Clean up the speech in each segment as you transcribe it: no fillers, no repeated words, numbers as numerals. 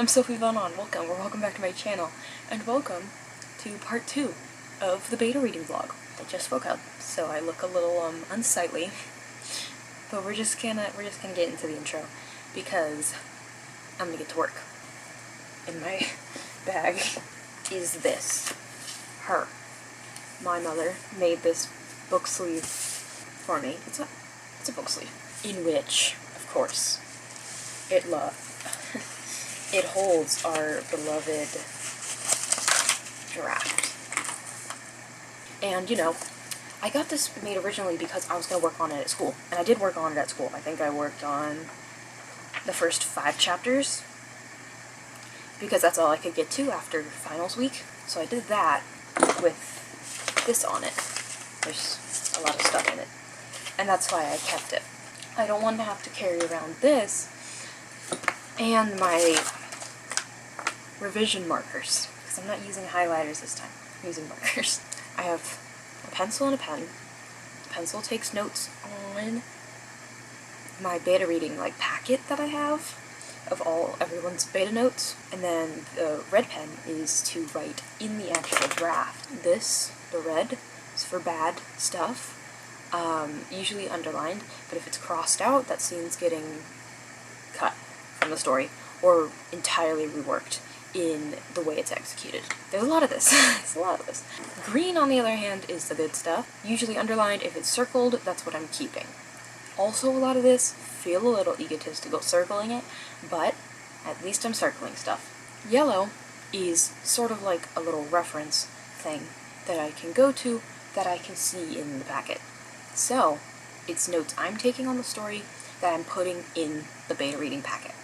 I'm Sophie welcome back to my channel, and welcome to part 2 of the beta reading vlog. I just woke up, so I look a little unsightly, but we're just gonna get into the intro, because I'm gonna get to work. In my bag is this. My mother made this book sleeve for me. It's a book sleeve, in which, of course, it holds our beloved draft. And, you know, I got this made originally because I was going to work on it at school. And I did work on it at school. I think I worked on the first 5 chapters, because that's all I could get to after finals week. So I did that with this on it. There's a lot of stuff in it. And that's why I kept it. I don't want to have to carry around this and my revision markers, because I'm not using highlighters this time. I'm using markers. I have a pencil and a pen. The pencil takes notes on my beta reading packet that I have of everyone's beta notes, and then the red pen is to write in the actual draft. The red, is for bad stuff, usually underlined, but if it's crossed out, that scene's getting cut from the story, or entirely reworked in the way it's executed. There's a lot of this. There's a lot of this. Green, on the other hand, is the good stuff. Usually underlined. If it's circled, that's what I'm keeping. Also, a lot of this, feel a little egotistical circling it, but at least I'm circling stuff. Yellow is sort of like a little reference thing that I can go to, that I can see in the packet. So, it's notes I'm taking on the story that I'm putting in the beta reading packet.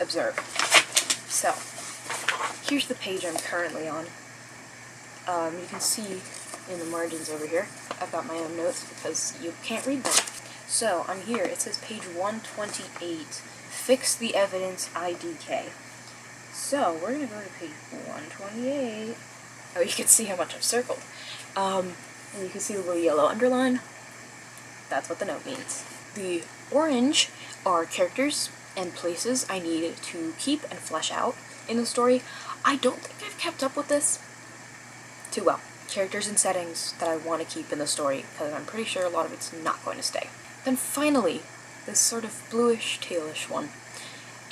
Observe. So, here's the page I'm currently on. You can see in the margins over here, I've got my own notes because you can't read them. So, on here, it says page 128, fix the evidence IDK. So, we're going to go to page 128. Oh, you can see how much I've circled. And you can see the little yellow underline. That's what the note means. The orange are characters and places I need to keep and flesh out in the story. I don't think I've kept up with this too well. Characters and settings that I want to keep in the story, because I'm pretty sure a lot of it's not going to stay. Then finally, this sort of bluish, tailish one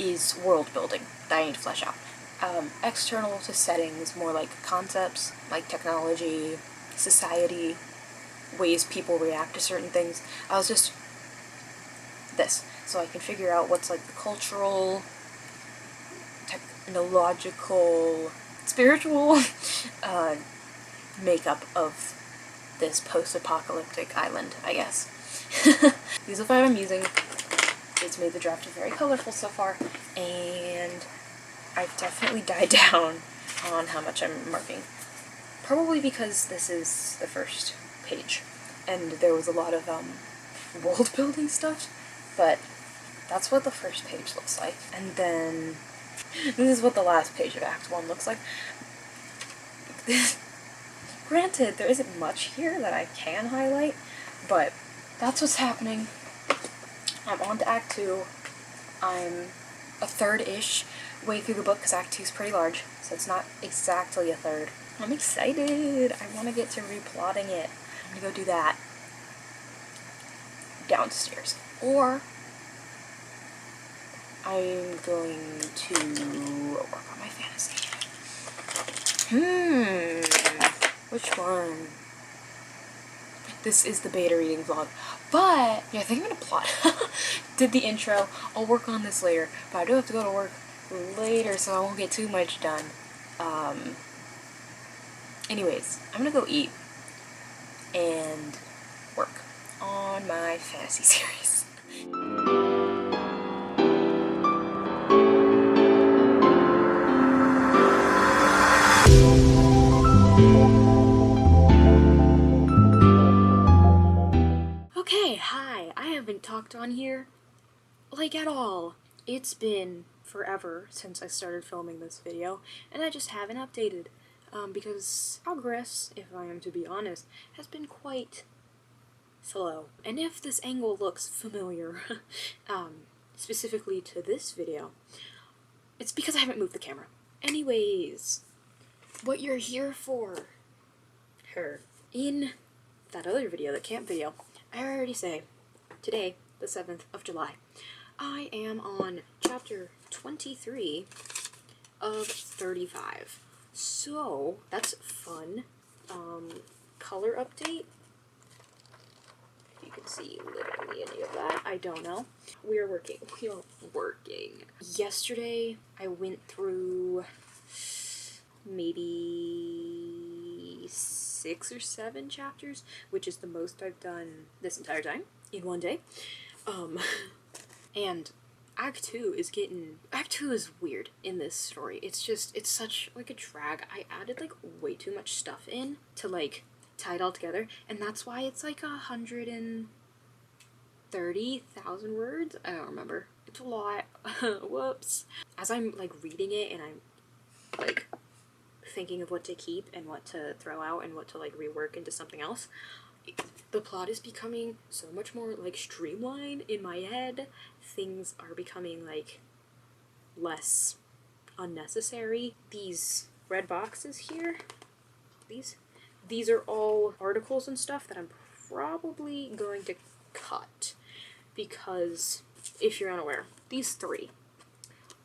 is world building that I need to flesh out. External to settings, more like concepts, like technology, society, ways people react to certain things. I was just this, so I can figure out what's like the cultural, technological, spiritual makeup of this post-apocalyptic island, I guess. These are the 5 I'm using. It's made the draft very colorful so far, and I've definitely died down on how much I'm marking. Probably because this is the first page, and there was a lot of world building stuff, but that's what the first page looks like. And then this is what the last page of Act 1 looks like. Granted, there isn't much here that I can highlight, but that's what's happening. I'm on to Act 2. I'm a third-ish way through the book, because Act 2 is pretty large, so it's not exactly a third. I'm excited! I want to get to replotting it. I'm going to go do that downstairs. Or I'm going to work on my fantasy. Which one? This is the beta reading vlog. But, yeah, I think I'm gonna plot. Did the intro. I'll work on this later. But I do have to go to work later, so I won't get too much done. Anyways, I'm gonna go eat and work on my fantasy series. Okay, hi. I haven't talked on here, at all. It's been forever since I started filming this video, and I just haven't updated, because progress, if I am to be honest, has been quite slow. And if this angle looks familiar, specifically to this video, It's because I haven't moved the camera. Anyways, what you're here for. Her. In that other video, the camp video, I already say, today, the 7th of July, I am on chapter 23 of 35. So, that's fun. Color update. If you can see literally any of that, I don't know. We are working. Yesterday, I went through maybe 6 or 7 chapters, which is the most I've done this entire time in one day. And Act 2 is weird in this story. It's such like a drag. I added like way too much stuff in to like tie it all together, and that's why it's like 130,000 words. I don't remember. It's a lot. Whoops. As I'm like reading it and I'm like thinking of what to keep and what to throw out and what to like rework into something else, the plot is becoming so much more like streamlined in my head. Things are becoming like less unnecessary. These red boxes here, these are all articles and stuff that I'm probably going to cut, because if you're unaware, these 3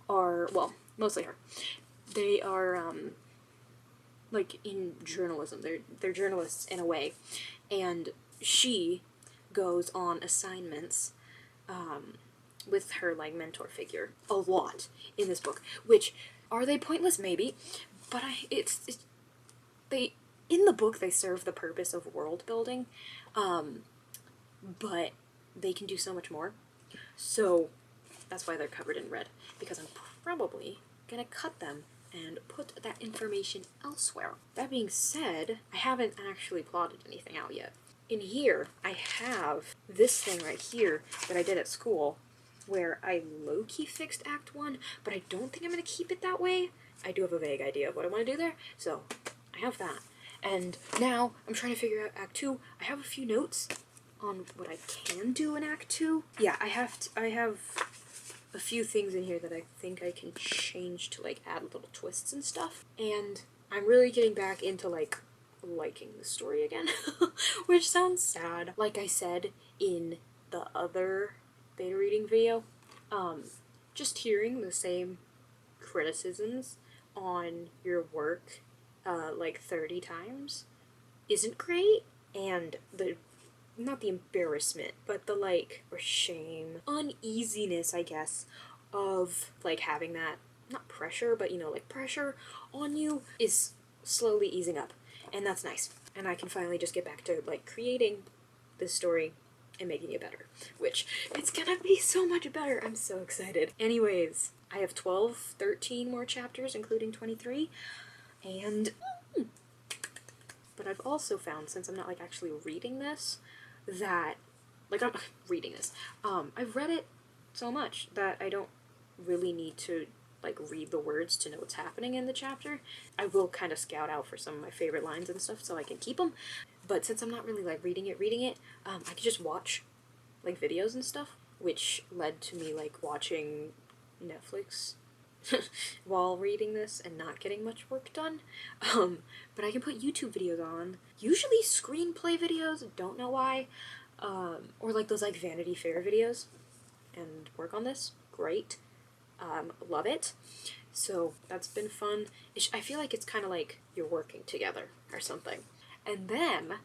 are, well, mostly her. They are like in journalism. They're journalists in a way, and she goes on assignments with her like mentor figure a lot in this book. Which, are they pointless? Maybe, but they in the book they serve the purpose of world building, but they can do so much more. So that's why they're covered in red, because I'm probably gonna cut them and put that information elsewhere. That being said, I haven't actually plotted anything out yet. In here, I have this thing right here that I did at school, where I low-key fixed Act 1, but I don't think I'm going to keep it that way. I do have a vague idea of what I want to do there, so I have that. And now I'm trying to figure out Act 2. I have a few notes on what I can do in Act 2. Yeah, I have a few things in here that I think I can change to like add little twists and stuff. And I'm really getting back into like liking the story again, which sounds sad. Like I said in the other beta reading video, just hearing the same criticisms on your work like 30 times isn't great. And not the embarrassment, but the like, or shame, uneasiness, I guess, of like having that, not pressure, but you know, like pressure on you is slowly easing up. And that's nice. And I can finally just get back to like creating this story and making it better, which it's gonna be so much better. I'm so excited. Anyways, I have 13 more chapters, including 23, and but I've also found, since I'm not like actually reading this, that like I'm reading this, I've read it so much that I don't really need to like read the words to know what's happening in the chapter. I will kind of scout out for some of my favorite lines and stuff so I can keep them, but since I'm not really like reading it, I can just watch like videos and stuff, which led to me like watching Netflix while reading this and not getting much work done. But I can put YouTube videos on, usually screenplay videos, don't know why, or like those like Vanity Fair videos, and work on this. Great. Love it. So that's been fun. I feel like it's kind of like you're working together or something. And then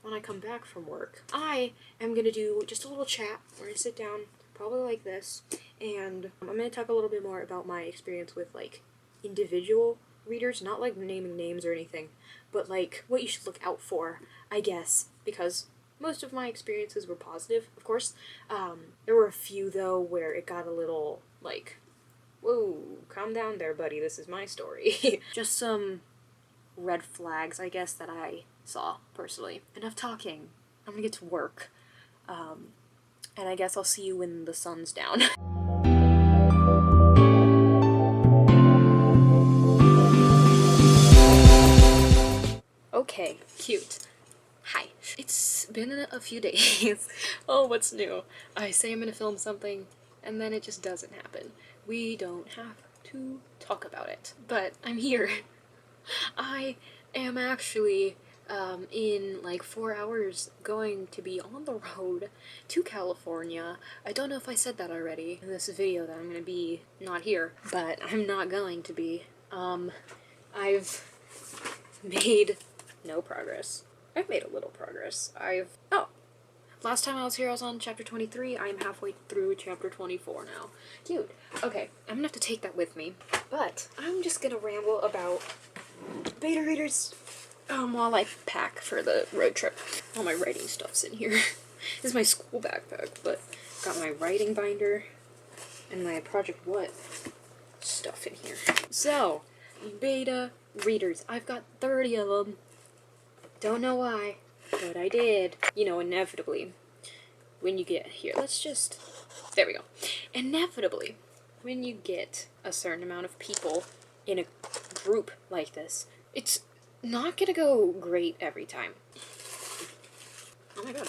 when I come back from work, I am going to do just a little chat. We're going to sit down, probably like this, and I'm going to talk a little bit more about my experience with like individual readers, not like naming names or anything, but like what you should look out for, I guess, because most of my experiences were positive, of course. There were a few though where it got a little like, whoa, calm down there, buddy, this is my story. Just some red flags, I guess, that I saw, personally. Enough talking. I'm gonna get to work. And I guess I'll see you when the sun's down. Okay, cute. Hi. It's been a few days. Oh, what's new? I say I'm gonna film something, and then it just doesn't happen. We don't have to talk about it. But I'm here. I am actually in like 4 hours going to be on the road to California. I don't know if I said that already in this video that I'm gonna be not here, but I'm not going to be. I've made no progress. I've made a little progress. Last time I was here I was on chapter 23. I'm halfway through chapter 24 now. Dude, okay, I'm gonna have to take that with me. But I'm just gonna ramble about beta readers while I pack for the road trip. All my writing stuff's in here. This is my school backpack, but got my writing binder and my Project What stuff in here. So, beta readers. I've got 30 of them. Don't know why, but I did. You know, inevitably, when you get here, there we go. Inevitably, when you get a certain amount of people in a group like this, it's not gonna go great every time. Oh my god.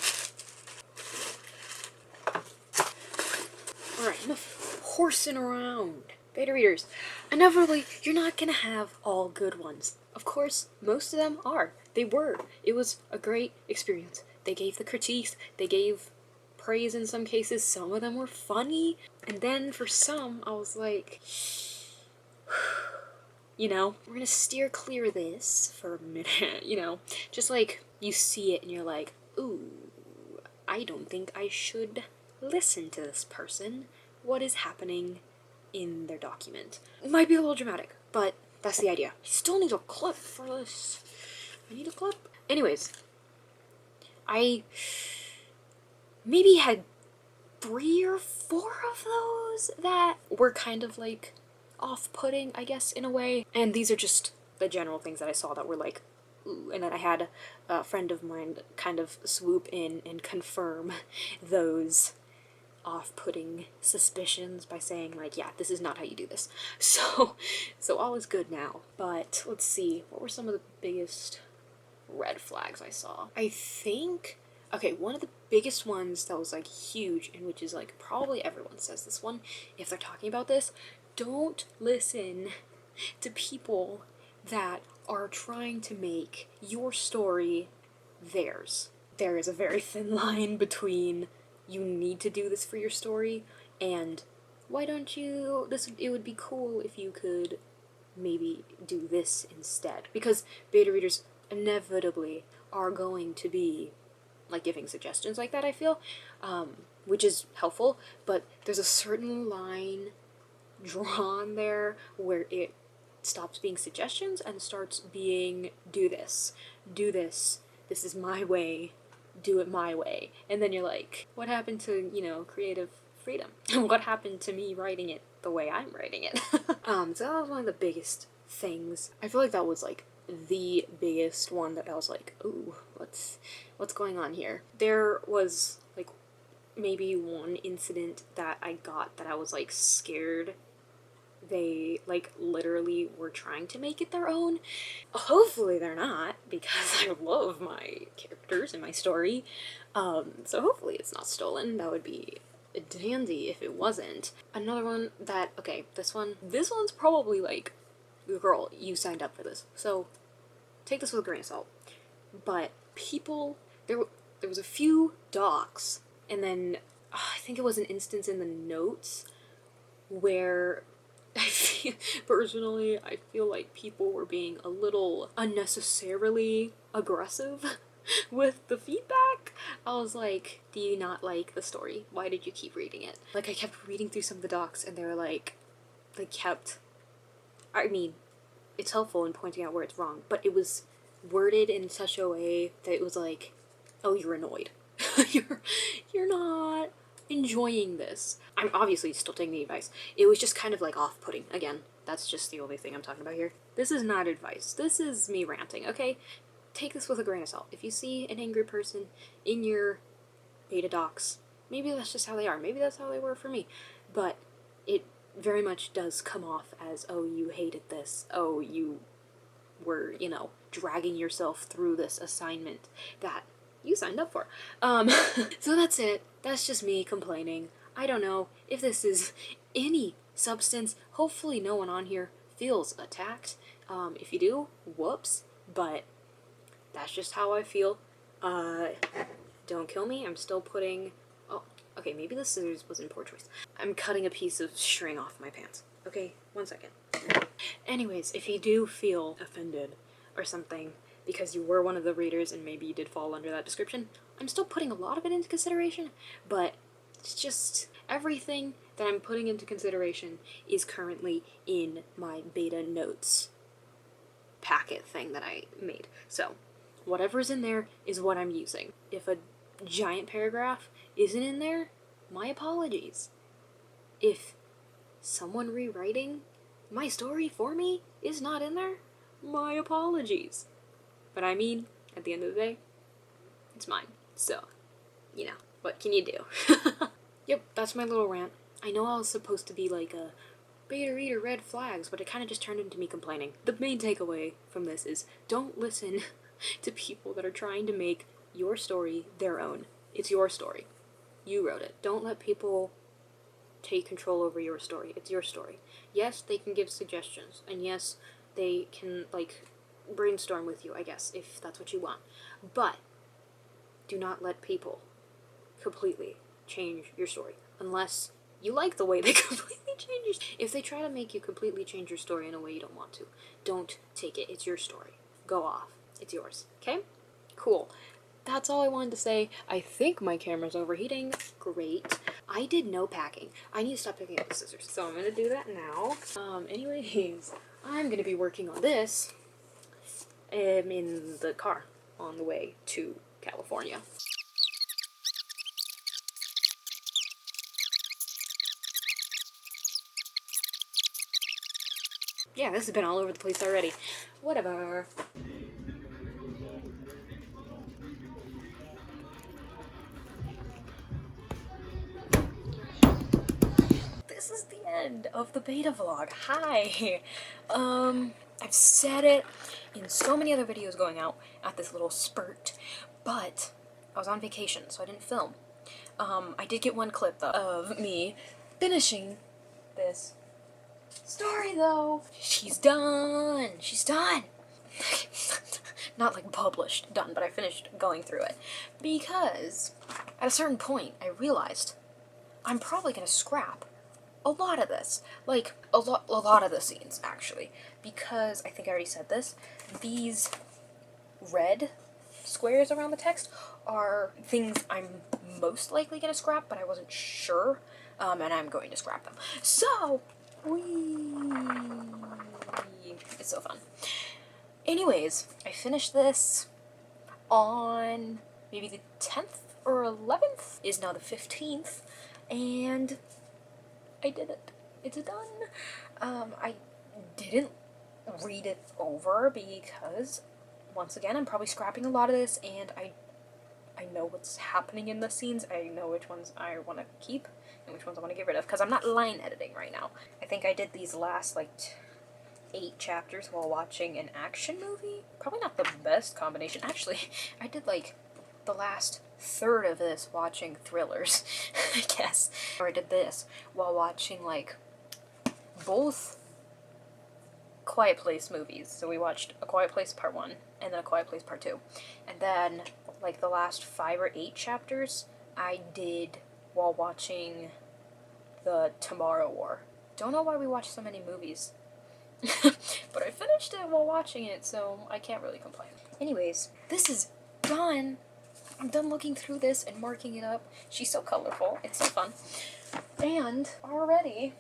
Alright, enough horsing around. Beta readers, inevitably, you're not gonna have all good ones. Of course, most of them are. They were. It was a great experience. They gave the critiques, they gave praise in some cases, some of them were funny, and then for some, I was like, you know, we're gonna steer clear of this for a minute, you know, just like you see it and you're like, ooh, I don't think I should listen to this person. What is happening in their document? It might be a little dramatic, but that's the idea. I still need a clip for this. I need a clip. Anyways, I maybe had 3 or 4 of those that were kind of like off-putting, I guess, in a way. And these are just the general things that I saw that were like, ooh. And then I had a friend of mine kind of swoop in and confirm those off-putting suspicions by saying like, yeah, this is not how you do this. So all is good now. But let's see, what were some of the biggest red flags I saw? I think, okay, one of the biggest ones that was like huge, and which is like probably everyone says this one if they're talking about this, don't listen to people that are trying to make your story theirs. There is a very thin line between you need to do this for your story and why don't you, it would be cool if you could maybe do this instead. Because beta readers inevitably are going to be like giving suggestions like that, I feel, which is helpful, but there's a certain line drawn there where it stops being suggestions and starts being do this, this is my way, do it my way. And then you're like, what happened to, you know, creative freedom? What happened to me writing it the way I'm writing it? So that was one of the biggest things. I feel like that was like the biggest one that I was like, ooh, what's going on here? There was like maybe one incident that I got that I was like scared they like literally were trying to make it their own. Hopefully they're not, because I love my characters and my story. So hopefully it's not stolen. That would be dandy if it wasn't. Another one that, okay, this one's probably like, girl, you signed up for this, so take this with a grain of salt. But people, there was a few docs, and then I think it was an instance in the notes where personally, I feel like people were being a little unnecessarily aggressive with the feedback. I was like, do you not like the story? Why did you keep reading it? Like, I kept reading through some of the docs and they were like, I mean, it's helpful in pointing out where it's wrong, but it was worded in such a way that it was like, oh, you're annoyed. you're not enjoying this. I'm obviously still taking the advice. It was just kind of like off-putting. Again, that's just the only thing I'm talking about here. This is not advice. This is me ranting, okay? Take this with a grain of salt. If you see an angry person in your beta docs, maybe that's just how they are. Maybe that's how they were for me. But it very much does come off as, oh, you hated this. Oh, you were, you know, dragging yourself through this assignment that you signed up for. So that's it. That's just me complaining. I don't know if this is any substance. Hopefully no one on here feels attacked. If you do, whoops, but that's just how I feel. Don't kill me. I'm still putting... Oh, okay, maybe the scissors wasn't poor choice. I'm cutting a piece of string off my pants. Okay, 1 second. Anyways, if you do feel offended or something because you were one of the readers and maybe you did fall under that description, I'm still putting a lot of it into consideration, but it's just everything that I'm putting into consideration is currently in my beta notes packet thing that I made. So, whatever's in there is what I'm using. If a giant paragraph isn't in there, my apologies. If someone rewriting my story for me is not in there, my apologies. But I mean, at the end of the day, it's mine. So, you know, what can you do? Yep, that's my little rant. I know I was supposed to be like a beta reader red flags, but it kind of just turned into me complaining. The main takeaway from this is don't listen to people that are trying to make your story their own. It's your story. You wrote it. Don't let people take control over your story. It's your story. Yes, they can give suggestions, and yes, they can, like, brainstorm with you, I guess, if that's what you want. But do not let people completely change your story, unless you like the way they completely change your story. If they try to make you completely change your story in a way you don't want to, don't take it. It's your story. Go off. It's yours. Okay? Cool. That's all I wanted to say. I think my camera's overheating. Great. I did no packing. I need to stop picking up the scissors. So I'm gonna do that now. Anyways, I'm gonna be working on this in the car on the way to California. Yeah, this has been all over the place already. Whatever. This is the end of the beta vlog. Hi! I've said it in so many other videos going out at this little spurt, but I was on vacation, so I didn't film. I did get one clip, though, of me finishing this story, though. She's done! She's done! Not like published, done, but I finished going through it. Because at a certain point, I realized I'm probably gonna scrap a lot of this. Like, a lot of the scenes, actually. Because, I think I already said this, these red squares around the text are things I'm most likely gonna scrap, but I wasn't sure, and I'm going to scrap them. So, it's so fun. Anyways, I finished this on maybe the 10th or 11th, is now the 15th, and I did it. It's done. I didn't read it over because, once again, I'm probably scrapping a lot of this, and I know what's happening in the scenes. I know which ones I want to keep and which ones I want to get rid of, because I'm not line editing right now. I think I did these last, like, 8 chapters while watching an action movie. Probably not the best combination. Actually, I did, like, the last third of this watching thrillers, I guess. Or I did this while watching, like, both Quiet Place movies. So we watched A Quiet Place Part 1 and then A Quiet Place Part 2. And then, like, the last 5 or 8 chapters I did while watching the Tomorrow War. Don't know why we watched so many movies. But I finished it while watching it, so I can't really complain. Anyways, this is done. I'm done looking through this and marking it up. She's so colorful. It's so fun. And already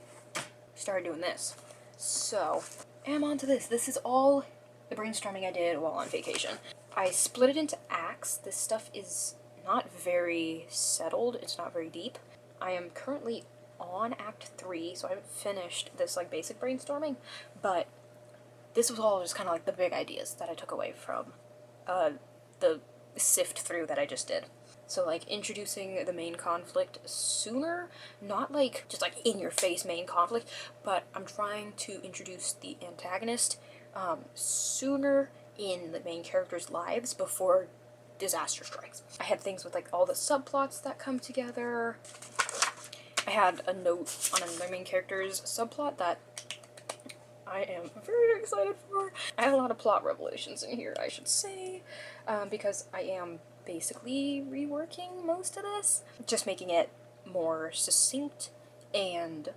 started doing this. So, I'm on to this. This is all the brainstorming I did while on vacation. I split it into acts. This stuff is not very settled. It's not very deep. I am currently on Act 3, so I haven't finished this, like, basic brainstorming, but this was all just kind of like the big ideas that I took away from the sift through that I just did. So, like, introducing the main conflict sooner, not, like, just, like, in-your-face main conflict, but I'm trying to introduce the antagonist sooner in the main characters' lives before disaster strikes. I had things with, like, all the subplots that come together. I had a note on the main character's subplot that I am very excited for. I have a lot of plot revelations in here, I should say, because I am basically reworking most of this, just making it more succinct and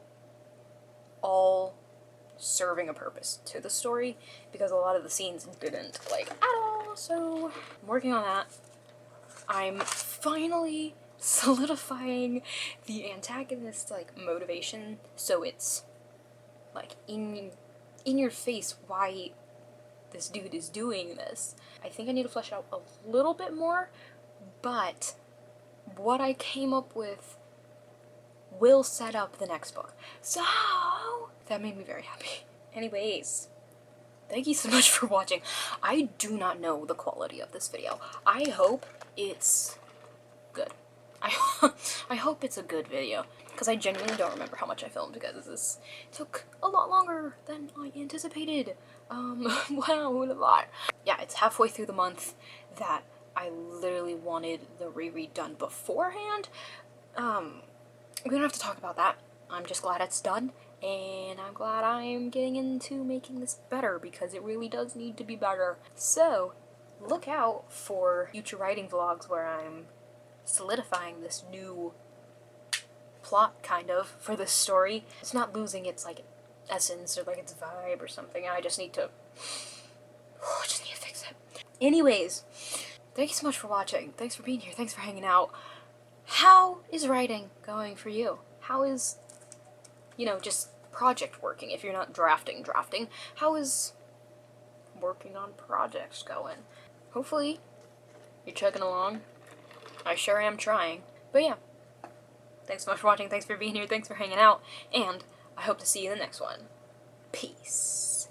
all serving a purpose to the story, because a lot of the scenes didn't, like, at all. So I'm working on that. I'm finally solidifying the antagonist's, like, motivation, so it's, like, in your face why this dude is doing this. I think I need to flesh it out a little bit more, but what I came up with will set up the next book. So that made me very happy. Anyways, thank you so much for watching. I do not know the quality of this video. I hope it's good. I hope it's a good video, because I genuinely don't remember how much I filmed, because this took a lot longer than I anticipated. Wow, a lot. Yeah, it's halfway through the month that I literally wanted the reread done beforehand. We don't have to talk about that. I'm just glad it's done, and I'm glad I'm getting into making this better, because it really does need to be better. So, look out for future writing vlogs where I'm solidifying this new plot, kind of, for this story. It's not losing its, like, essence or, like, its vibe or something. I just need to fix it. Anyways, thank you so much for watching. Thanks for being here. Thanks for hanging out. How is writing going for you? How is, you know, just project working, if you're not drafting? How is working on projects going? Hopefully you're chugging along. I sure am trying. But yeah, thanks so much for watching, thanks for being here, thanks for hanging out, and I hope to see you in the next one. Peace.